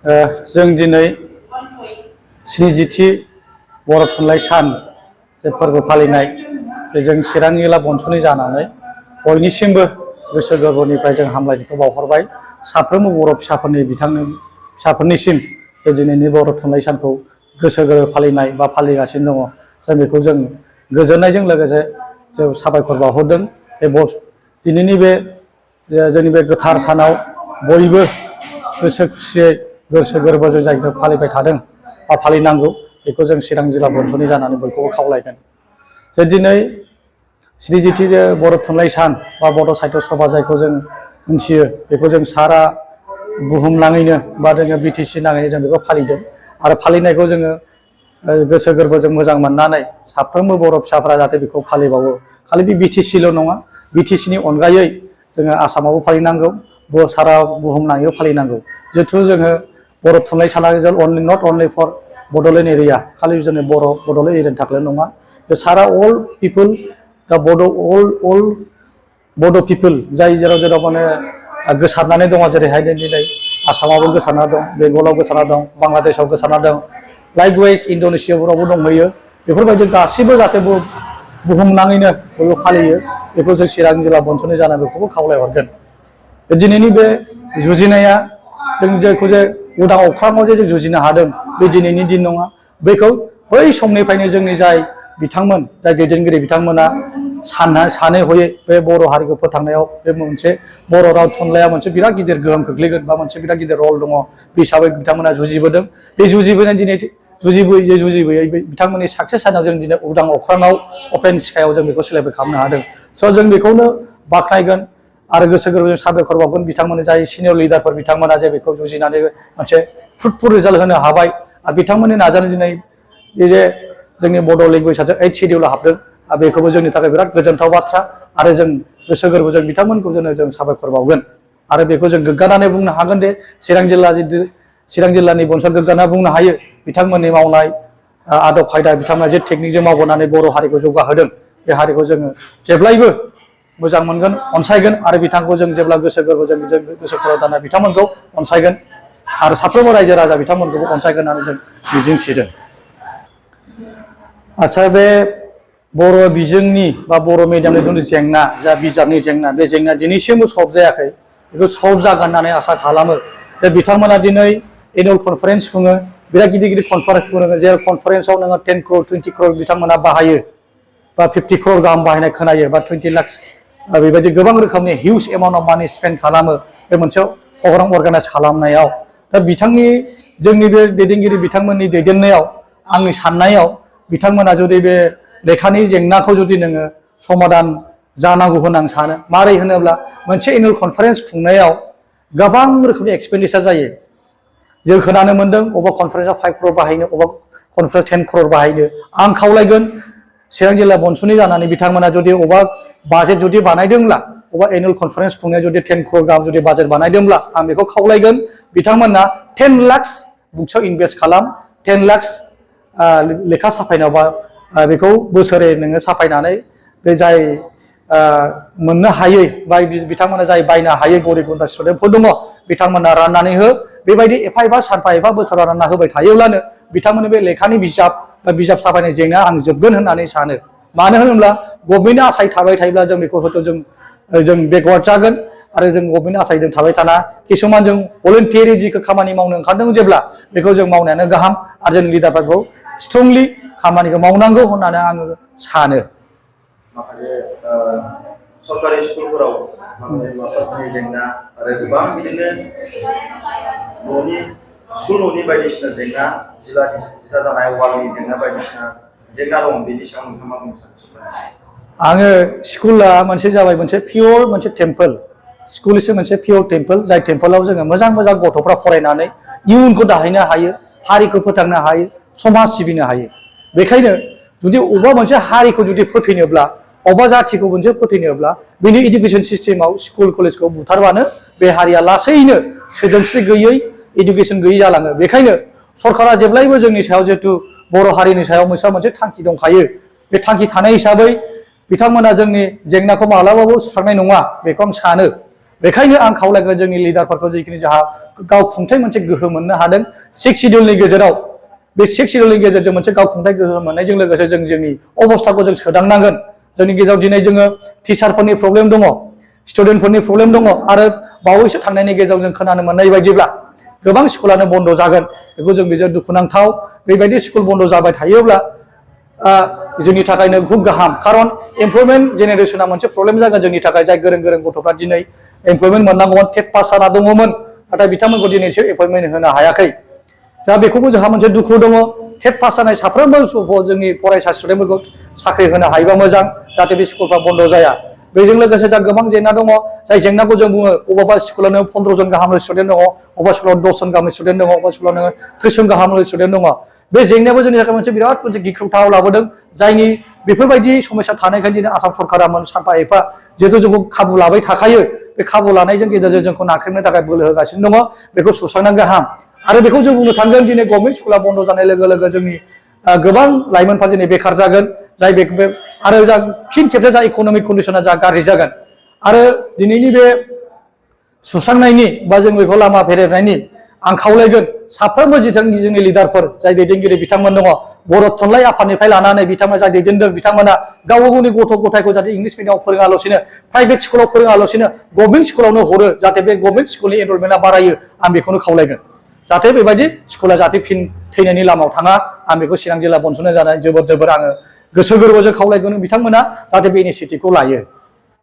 जों दिनै 70थि बर' थुनलाइ सान बे फोरबो फालिनाय जों चिरां जिल्ला बनस'नि जानानै बयनिसिमबो गोसो गोरबोनिफ्राय जों हामलायनायखौ बावहरबाय। साफ्रोमबो बर' फिसाफोरनिसिम जे दिनैनि बर' थुनलाइ सानखौ गोसो गोरबो फालिनाय बा फालिगासिनो दङ, जों बेखौ जों गोजोननायजों लोगोसे जों साबायखर बावहरदों। दिनैनि बे जोंनि बे गोथार सानाव बयबो गोसो खुसियै गोसो गोरबोजों जायखौ फालिबाय थादों बा फालिनांगौ, बेखौ जों चिरां जिल्ला बनस'नि जानानै बयखौबो खावलायगोन। जे दिनै 70थि जे बर' थुनलाइ सान बा बड' साहित्य सभा जायखौ जों मिथियो, बेखौ जों सारा बुहुमनाङैनो बा जोङो BTC नाङैनो जों बेखौ फालिदों। आरो फालिनायखौ जोङो गोसो गोरबोजों मोजां मोननानै साफ्रोमबो बर' फिसाफ्रा जाहाथे बेखौ फालिबावो। खालि बे BTCल' नङा, BTCनि अनगायै जोङो आसामावबो फालिनांगौ, सारा बुहुमनाङैबो फालिनांगौ। जिहेथु जोङो बर' थुनलाइ साना not only for Bodoland area, खालि जोंनि बड'लेण्ड एरियानि थाखायल' नङा, बे सारा अल पिपोल दा अल बड' पिपोल जाय जेराव जेराव माने गोसारनानै दङ, जेरैहाय दिनै आसामावबो गोसारना दं, बेंगलाव गोसारना दं, बांलादेशआव गोसारना दं, लाइकवाइज इण्ड'नेसियाफोरावबो दंहैयो। बेफोरबायदि गासिबो जाहाथे बुहुमनाङैनो बयबो फालियो, बेखौ जों चिरां जिल्ला बनस'नि जाना बेखौबो खावलायहरगोन। दिनैनि बे जुजिनाया जों जायखौ जे उदां अख्राङाव जे जों जुजिनो हादों, बे दिनैनि दिन नङा। बेखौ बै समनिफ्रायनो जोंनि जाय बिथांमोन, जाय दैदेनगिरि बिथांमोना सानै हयै बे बर' हारिखौ फोथांनायाव बे मोनसे बर' राव थुनलाइया मोनसे बिराद गिदिर गोहोम खोख्लैगोन बा मोनसे बिराद गिदिर रल दङ, बे हिसाबै बिथांमोना जुजिबोदों। बे जुजिबोनाय दिनै जुजिबोयै बिथांमोननि साक्सेस जानायाव जों दिनै उदां अख्राङाव अपेन स्काइआव जों बेखौ सेलेब्रेट खालामनो हादों। स' जों बेखौनो बाख्नायगोन आरो गोसो गोरबोजों साबायखर बावगोन बिथांमोननि जाय सिनियर लिडारफोर बिथांमोना जे बेखौ जुजिनानै मोनसे फ्रुटफुल रिजाल्ट होनो हाबाय। आरो बिथांमोननि नाजानाय दिनै जे जोंनि बड' लेंगुवेजआ 8 सिडिउलाव हाबदों, आरो बेखौबो जोंनि थाखाय बिराद गोजोनथाव बाथ्रा। आरो जों गोसो गोरबोजों बिथांमोनखौ जों साबायखर बावगोन। आरो बेखौ जों गोग्गानानै बुंनो हागोन दे चिरां जिल्लानि बनस'आ गोग्गाना बुंनो हायो, बिथांमोननि मावनाय आदब खायदा, बिथांमोना जे टेकनिकजों मावबोनानै बर' हारिखौ जौगाहोदों, बे हारिखौ जोङो जेब्लायबो मोजां मोनगोन, अनसायगोन। आरो बिथांखौ जों जेब्ला गोसो गोरबोजों गोसो खर' दाना बिथांमोनखौ अनसायगोन, आरो साफ्रोमबो रायजो राजा बिथांमोनखौबो अनसायगोन होननानै जों मिजिंथिदों। आच्चा, बे बर' बिजोंनि बा बर' मिडियामनि जेंना, जा बिजाबनि जेंना, बे जेंनाया दिनैसिमबो सल्भ जायाखै। बेखौ सल्भ जागोन होननानै आसा खालामो। जे बिथांमोना दिनै एनुवेल कनफारेन्स खुङो, बिराद गिदिर गिदिर कनफारेन्स खुङो, जे कनफारेन्सआव नोङो 10 crore 20 crore बिथांमोना बाहायो, बा 50 crore गाहाम बाहायनाय खोनायो, बा 20 lakhs बेबायदि गोबां रोखोमनि हिउज एमाउन्ट अफ मानि स्पेन्ड खालामो बे मोनसे प्रग्राम अर्गानाइज खालामनायाव। दा जोंनि बे दैदेनगिरि बिथांमोननि दैदेननायाव, आंनि साननायाव बिथांमोना जुदि बे लेखानि जेंनाखौ जुदि नोङो समाधान जानांगौ होनना आं सानो। मारै होनोब्ला मोनसे एनुवेल कनफारेन्स खुंनायाव गोबां रोखोमनि एक्सपेन्डिचार जायो। जों खोनानो मोन्दों अबेबा कनफारेन्सआव 5 crore बाहायनो, अबेबा कनफारेन्सआव 10 crore बाहायनो। आं खावलायगोन चिरां जिल्ला बनस'नि जानानै बिथांमोना जुदि अबेबा बाजेट जुदि बानायदोंब्ला, अबेबा एनुवेल कनफारेन्स खुंनायाव जुदि 10 crore गाहाम जुदि बाजेट बानायदोंब्ला, आं बेखौ खावलायगोन बिथांमोना 10 lakhs बुक्सआव इनभेस्ट खालाम, 10 lakhs लेखा साफायनायाव, बा बेखौ बोसोरै नोङो साफायनानै बे जाय मोननो हायै बा बिथांमोना जाय बायनो हायै गरिब गुन्द्रा स्टुडेन्टफोर दङ, बिथांमोना राननानै हो। बेबायदि एफा एफा सानफा एफा बोसोराव रानना होबाय थायोब्लानो बिथांमोननि बे लेखानि बिजाब बा बिजाब साफायनाय जेंनाया आं जोबगोन होननानै सानो। मानो होनोब्ला गभर्नमेन्टनि आसाय थाबाय थायोब्ला जों बेखौ हयथ' जों बेकवार्ड जागोन। आरो जों गभर्नमेन्टनि आसायजों थाबाय थाना किसुमान जों भलुन्टियारि जिखौ खामानि मावनो ओंखारदों, जेब्ला बेखौ जों मावनायानो गाहाम। आरो जों लिडारफोरखौ स्ट्रंलि खामानिखौ मावनांगौ होननानै आङो सानो। माखासे सरकारि स्कुलफोराव माखासे मास्टारफोरनि जेंना आरो गोबां बिदिनो न'नि बायदिसिना जेंना, जिला जानाय वालनि जेंना बायदिसिना जेंना दं, बेनि सायाव नोंथाङा मा बुंनो सानो? आङो स्कुला मोनसे जाबाय मोनसे पियर मोनसे टेम्पोल, स्कुलसो मोनसे पियर टेम्पोल, जाय टेम्पोलाव जोङो मोजां मोजां गथ'फ्रा फरायनानै इयुनखौ दाहैनो हायो, हारिखौ फोथांनो हायो, समाज सिबिनो हायो। बेखायनो जुदि अबेबा मोनसे हारिखौ जुदि फोथैनोब्ला, अबेबा जाथिखौ मोनसे फोथैनोब्ला, बिनि इडुकेसन सिस्टेमाव स्कुल कलेजखौ बुथारबानो बे हारिया लासैनो सोदोमस्रि गैयै, इडुकेसन गैयै जालाङो। बेखायनो सरकारा जेब्लायबो जोंनि सायाव, जिहेतु बर' हारिनि सायाव मोनसे थांखि दंखायो, बे थांखि थानाय हिसाबै बिथांमोना जोंनि जेंनाखौ माब्लाबाबो सुस्रांनाय नङा बेखौ आं सानो। बेखायनो आं खावलायगोन जोंनि लिडारफोरखौ जिखिनि जोंहा गावखुंथाय मोनसे गोहो मोननो हादों 6 शिडिउलनि गेजेराव बे 6 शिडिउलनि गेजेरजों मोनसे गावखुंथाय गोहो मोननायजों लोगोसे जों जोंनि अबस्थाखौ जों सोदांनांगोन जोंनि गेजेराव दिनै जोङो टिचारफोरनि प्रब्लेम दङ स्टुडेन्टफोरनि प्रब्लेम दङ आरो बावैसो थांनायनि गेजेराव जों खोनानो मोननाय बायदिब्ला गोबां स्कुलानो बन्द जागोन बेखौ जों बेजों दुखुनांथाव बेबायदि स्कुल बन्द जाबाय थायोब्ला जोंनि थाखायनो खूब गाहाम खारन एमप्लयमेन्ट जेनेरेशना मोनसे प्रब्लेम जागोन जोंनि थाखाय जाय गोरों गोरों गथ'फ्रा दिनै एमप्लयमेन्ट मोननांगौमोन टेट पास जाना दङमोन नाथाय बिथांमोनखौ दिनैसो एपइन्टमेन्ट होनो हायाखै दा बेखौबो जोंहा मोनसे दुखु दङ टेट पास जानाय साफ्रोमबो जोंनि फरायसा स्टुडेन्टफोरखौ साख्रि होनो हायोबा मोजां जाहाथे बे स्कुलफ्रा बन्द जाया बेजों लोगोसे जोंहा गोबां जेंना दङ जाय जेंनाखौ जों बुङो अबेबा स्कुलावनो 15 जन गाहामल स्टुडेन्ट दङ अबेबा स्कुलाव 10 जन गाहामल स्टुडेन्ट दङ अबेबा स्कुलाव 30 जन गाहामल स्टुडेन्ट दङ बे जेंनायाबो जोंनि थाखाय मोनसे बिराद मोनसे गिख्रंथाव लाबोदों जायनि बेफोरबायदि समस्या थानायखायनो दिनै आसाम सरकारा सानफा एफा जिहेतु जोंखौ खाबु लाबाय थाखायो बे खाबु लानायजों गेजेरजों जोंखौ नाख्रेबनो थाखाय बोलो होगासिनो दङ बेखौ सुस्रांनाया गाहाम आरो बेखौ जों बुंनो थांगोन दिनै गभर्नमेन्ट स्कुला बन्द जानाय लोगो लोगो जोंनि गोबां लाइमोनफ्रा दिनै बेखार जागोन जाय आरो जा फिन खेबसे जा इक'नमिक कन्डिशना जा गाज्रि जागोन आरो दिनैनि बे सुस्रांनायनि बा जों बेखौ लामा फेदेरनायनि आं खावलायगोन साफ्रोमबो जोंनि लिडारफोर जाय दैदेनगिरि बिथांमोन दङ बर' थुनलाइ आफादनिफ्राय लानानै बिथांमोना जाय दैदेनदों बिथांमोना गाव गावनि गथ' गथायखौ जाहाथे इंलिश मिडियामाव फोरोङालासिनो प्राइभेट स्कुलाव फोरोङालासिनो गभर्नमेन्ट स्कुलावनो हरो जाहाथे बे गभर्नमेन्ट स्कुलनि एनरलमेन्टआ बारायो आं बेखौनो खावलायगोन जाहाथे बेबायदि स्कुला जाहाथे फिन थैनायनि लामायाव थाङा आं बेखौ चिरां जिल्ला बनस'नाय जानाय जोबोर आङो गोसो गोरबोजों खावलायगोन बिथांमोना जाहाथे बे इनिसिएटिभखौ लायो